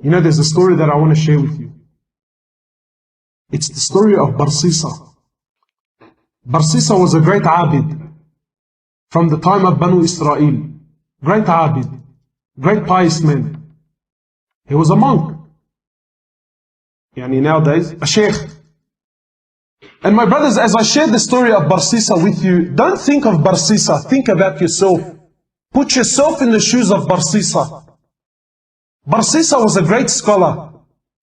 You know, there's a story that I want to share with you. It's the story of Barsisa. Barsisa was a great abid from the time of Banu Israel. Great abid, great pious man. He was a monk. Nowadays, a sheikh. And my brothers, as I share the story of Barsisa with you, don't think of Barsisa, think about yourself. Put yourself in the shoes of Barsisa. Barsisa was a great scholar,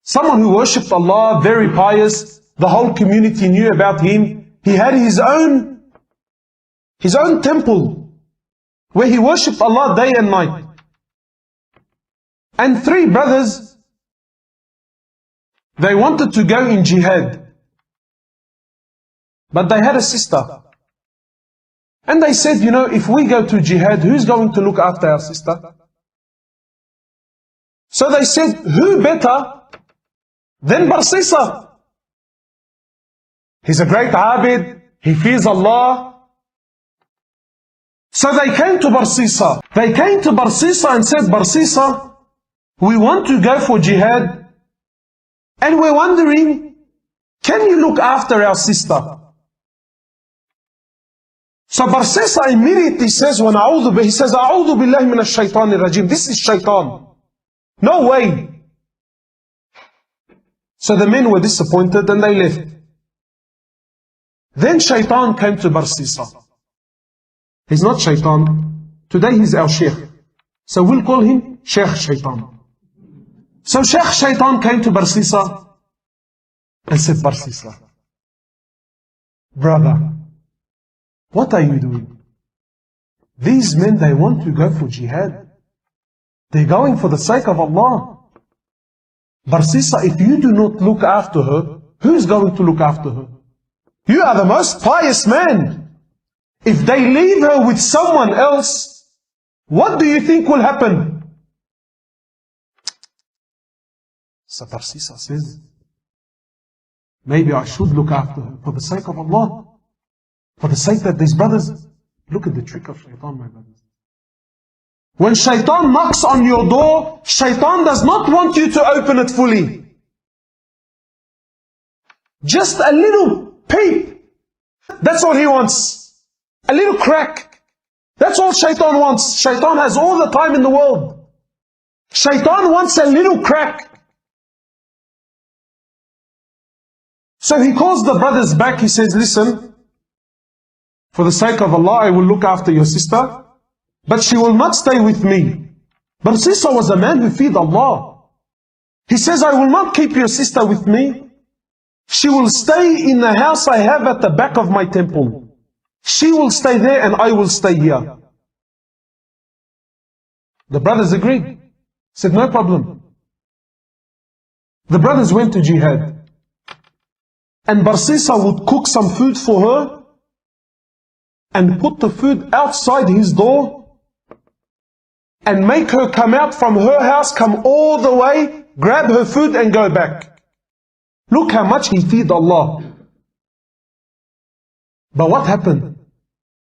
someone who worshipped Allah, very pious. The whole community knew about him. He had his own temple where he worshipped Allah day and night. And three brothers, they wanted to go in jihad, but they had a sister. And they said, you know, if we go to jihad, who's going to look after our sister? So they said, who better than Barsisa? He's a great abid, he fears Allah. So they came to Barsisa. They came to Barsisa and said, Barsisa, we want to go for jihad, and we're wondering, can you look after our sister? So Barsisa immediately says, he says, A'udhu billahi minash shaitanir rajim. This is shaitan. No way. So the men were disappointed and they left. Then shaitan came to Barsisa. He's not shaitan. Today he's our sheikh. So we'll call him Sheikh Shaitan. So Sheikh Shaitan came to Barsisa and said, Barsisa, brother, what are you doing? These men, they want to go for jihad. They're going for the sake of Allah. Barsisa, if you do not look after her, who's going to look after her? You are the most pious man. If they leave her with someone else, what do you think will happen? So Barsisa says, maybe I should look after her for the sake of Allah. For the sake that these brothers, look at the trick of shaitan, my brothers. When shaitan knocks on your door, shaitan does not want you to open it fully. Just a little peep. That's all he wants. A little crack. That's all shaitan wants. Shaitan has all the time in the world. Shaitan wants a little crack. So he calls the brothers back. He says, listen, for the sake of Allah, I will look after your sister, but she will not stay with me. Barsisa was a man who feared Allah. He says, I will not keep your sister with me. She will stay in the house I have at the back of my temple. She will stay there and I will stay here. The brothers agreed. Said, no problem. The brothers went to jihad. And Barsisa would cook some food for her and put the food outside his door and make her come out from her house, come all the way, grab her food and go back. Look how much he feared Allah. But what happened?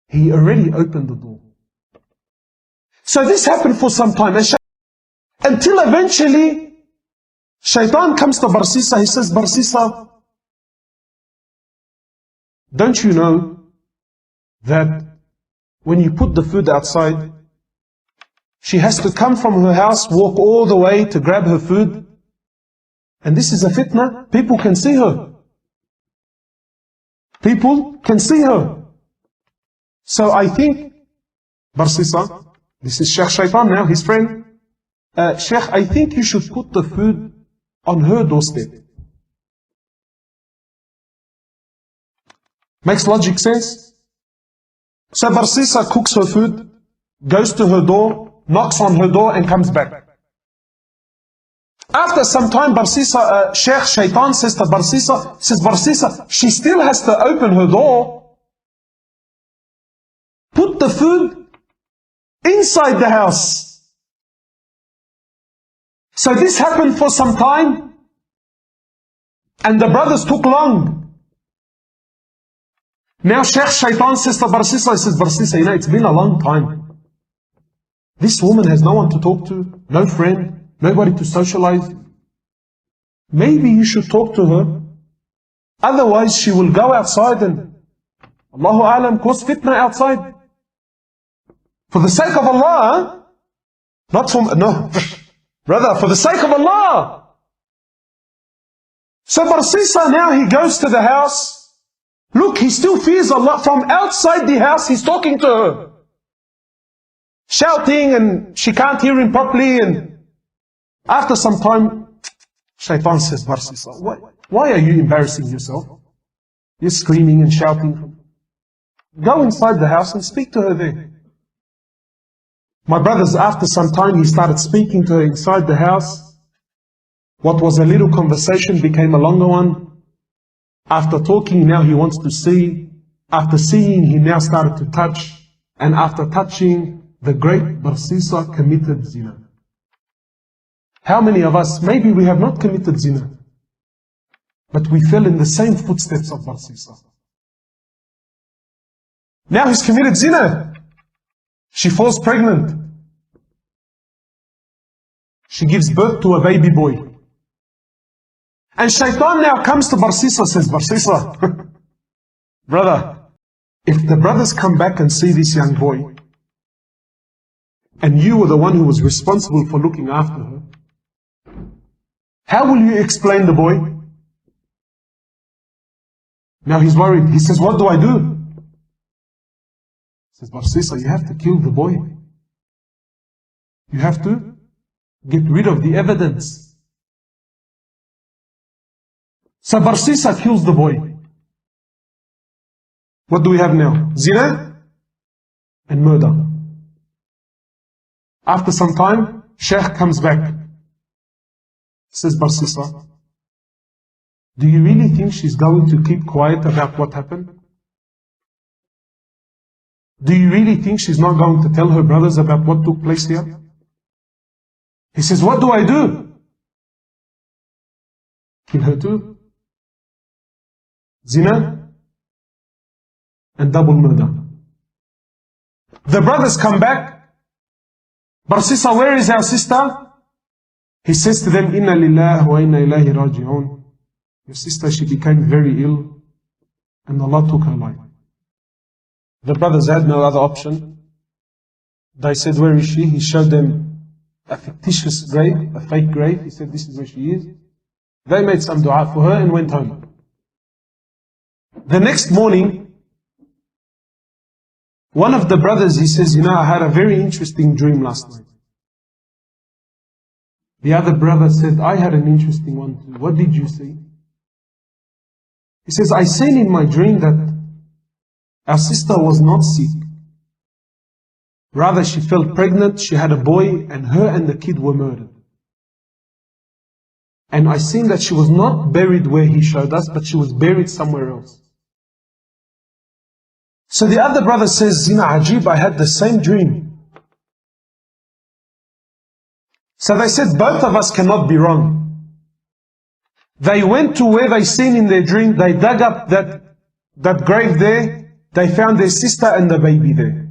He already opened the door. So this happened for some time. Until eventually, shaitan comes to Barsisa. He says, Barsisa, don't you know that when you put the food outside, she has to come from her house, walk all the way to grab her food? And this is a fitna. People can see her. People can see her. So I think, Barsisa, this is Sheikh Shaitan now, his friend. Sheikh, I think you should put the food on her doorstep. Makes logic sense? So Barsisa cooks her food, goes to her door, knocks on her door and comes back. After some time, Barsisa, Sheikh Shaitan says to Barsisa, Barsisa, she still has to open her door. Put the food inside the house. So this happened for some time, and the brothers took long. Now Sheikh Shaitan says to Barsisa, he says, Barsisa, you know, it's been a long time. This woman has no one to talk to, no friend. nobody to socialize. Maybe you should talk to her. Otherwise she will go outside and Allahu Alam cause fitna outside. For the sake of Allah, huh? Not for, no. Brother, for the sake of Allah. So Barsisa now he goes to the house. Look, he still fears Allah. From outside the house he's talking to her. Shouting and she can't hear him properly, and after some time, Shaitan says, Barsisa, why are you embarrassing yourself? You're screaming and shouting. Go inside the house and speak to her there. My brothers, after some time he started speaking to her inside the house. What was a little conversation became a longer one. After talking, now he wants to see. After seeing, he now started to touch. And after touching, the great Barsisa committed zina. How many of us, maybe we have not committed zina, but we fell in the same footsteps of Barsisa. Now he's committed zina. She falls pregnant. She gives birth to a baby boy. And Shaitan now comes to Barsisa, says, Barsisa, brother, if the brothers come back and see this young boy, and you were the one who was responsible for looking after her, how will you explain the boy? Now he's worried. He says, what do I do? He says, Barsisa, you have to kill the boy. You have to get rid of the evidence. So Barsisa kills the boy. What do we have now? Zina and murder. After some time, Sheikh comes back. Says, Barsisa, do you really think she's going to keep quiet about what happened? Do you really think she's not going to tell her brothers about what took place here? He says, what do I do? Kill her too. Zina and double murder. The brothers come back. Barsisa, where is our sister? He says to them, Inna lillah wa inna ilayhi raji'un. Your sister, she became very ill, and Allah took her life. The brothers had no other option. They said, where is she? He showed them a fictitious grave, a fake grave. He said, this is where she is. They made some dua for her and went home. The next morning, one of the brothers, he says, I had a very interesting dream last night. The other brother said, I had an interesting one too. What did you see? He says, I seen in my dream that our sister was not sick. Rather, she fell pregnant, she had a boy, and her and the kid were murdered. And I seen that she was not buried where he showed us, but she was buried somewhere else. So the other brother says, Zina Ajib, I had the same dream. So they said, both of us cannot be wrong. They went to where they seen in their dream, they dug up that grave there, they found their sister and the baby there.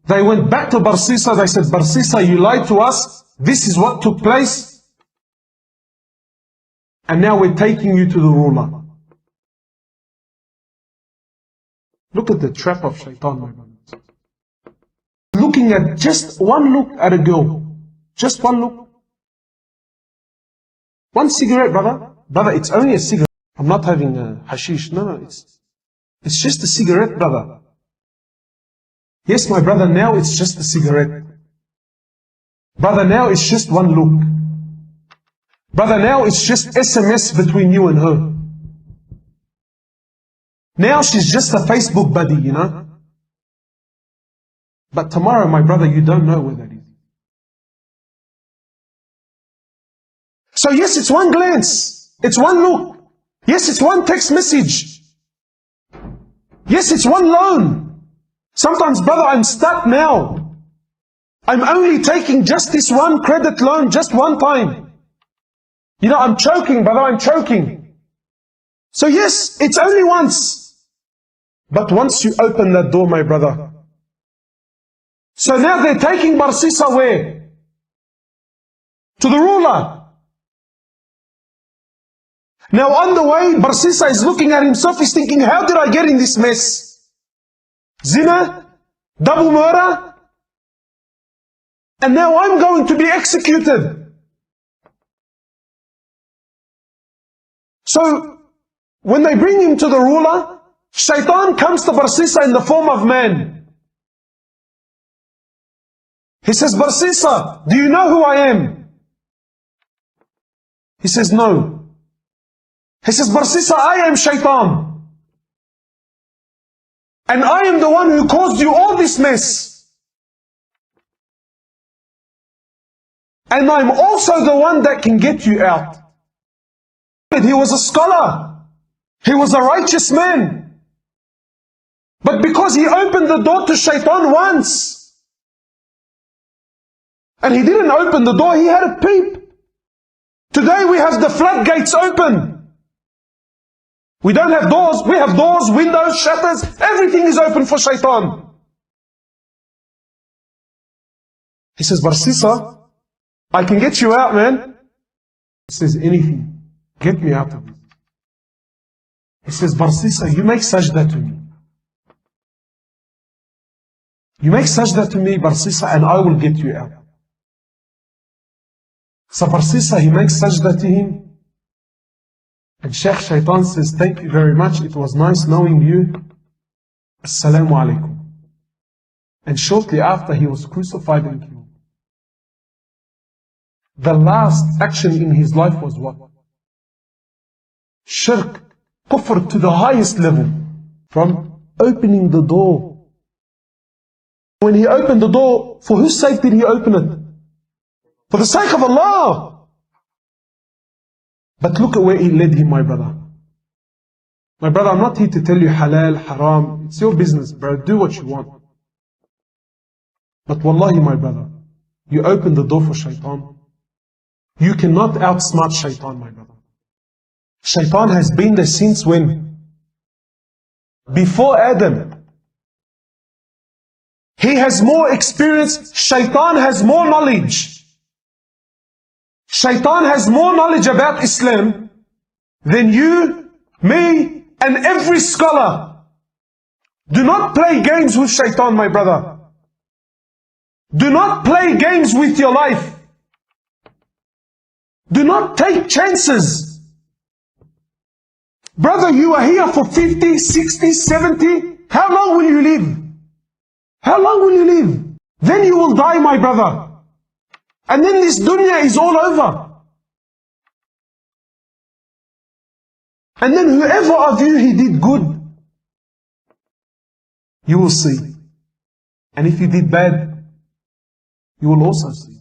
They went back to Barsisa, they said, Barsisa, you lied to us, this is what took place, and now we're taking you to the ruler. Look at the trap of Shaitan, my brothers. Looking at just one look at a girl. Just one look. One cigarette, brother. Brother, it's only a cigarette. I'm not having a hashish. No, it's just a cigarette, brother. Yes, my brother, now it's just a cigarette. Brother, now it's just one look. Brother, now it's just SMS between you and her. Now she's just a Facebook buddy, But tomorrow, my brother, you don't know where that is. So yes, it's one glance. It's one look. Yes, it's one text message. Yes, it's one loan. Sometimes, brother, I'm stuck now. I'm only taking just this one credit loan, just one time. I'm choking, brother, I'm choking. So yes, it's only once. But once you open that door, my brother. So now they're taking Barsisa where? to the ruler. Now on the way, Barsisa is looking at himself, he's thinking, how did I get in this mess? Zina, double murder, and now I'm going to be executed. So, when they bring him to the ruler, Shaitan comes to Barsisa in the form of man. He says, Barsisa, do you know who I am? He says, no. He says, Barsisa, I am Shaitan. And I am the one who caused you all this mess. And I'm also the one that can get you out. He was a scholar. He was a righteous man. But because he opened the door to Shaitan once, and he didn't open the door, he had a peep. Today we have the floodgates open. We don't have doors, we have doors, windows, shutters, everything is open for Shaitan. He says, Barsisa, I can get you out, man. He says, anything, get me out of this. He says, Barsisa, you make sajda to me. You make sajda to me, Barsisa, and I will get you out. So Barsisa, he makes sajda to him. And Sheikh Shaitan says, thank you very much, it was nice knowing you. Assalamu alaikum. And shortly after, he was crucified and killed. The last action in his life was what? Shirk, kufr to the highest level. From opening the door. When he opened the door, for whose sake did he open it? For the sake of Allah. But look at where he led him, my brother. My brother, I'm not here to tell you halal, haram. It's your business, bro. Do what you want. But wallahi, my brother, you open the door for Shaitan. You cannot outsmart Shaitan, my brother. Shaitan has been there since when? Before Adam. He has more experience. Shaitan has more knowledge. Shaitan has more knowledge about Islam than you, me, and every scholar. Do not play games with Shaitan, my brother. Do not play games with your life. Do not take chances. Brother, you are here for 50, 60, 70. How long will you live? How long will you live? Then you will die, my brother. And then this dunya is all over. And then whoever of you he did good, you will see. And if he did bad, you will also see.